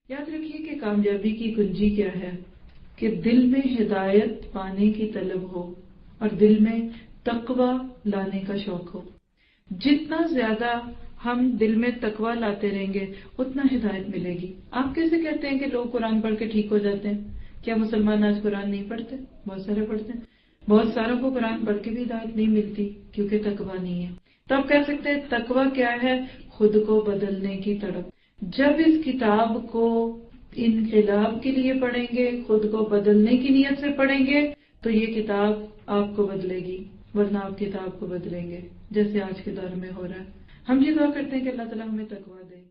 یاد رکھیے کہ کامیابی کی کنجی کیا ہے کہ دل میں ہدایت پانے کی طلب ہو اور دل میں تقوی لانے کا شوق ہو. جتنا زیادہ ہم دل میں تقوی لاتے رہیں گے اتنا ہدایت ملے گی. آپ کیسے کہتے ہیں کہ لوگ قرآن پڑھ کے ٹھیک ہو جاتے ہیں؟ کیا مسلمان آج قرآن نہیں پڑھتے؟ بہت سارے پڑھتے ہیں. بہت ساروں کو قرآن پڑھ کے بھی ہدایت نہیں ملتی کیونکہ تقوی نہیں ہے. تو آپ کہہ سکتے ہیں تقوی کیا ہے؟ خود کو بدلنے کی تڑپ. جب اس کتاب کو انقلاب کے لیے پڑھیں گے، خود کو بدلنے کی نیت سے پڑھیں گے تو یہ کتاب آپ کو بدلے گی، ورنہ آپ کتاب کو بدلیں گے جیسے آج کے دور میں ہو رہا ہے. ہم یہ دعا کرتے ہیں کہ اللہ تعالیٰ ہمیں تقوی دے.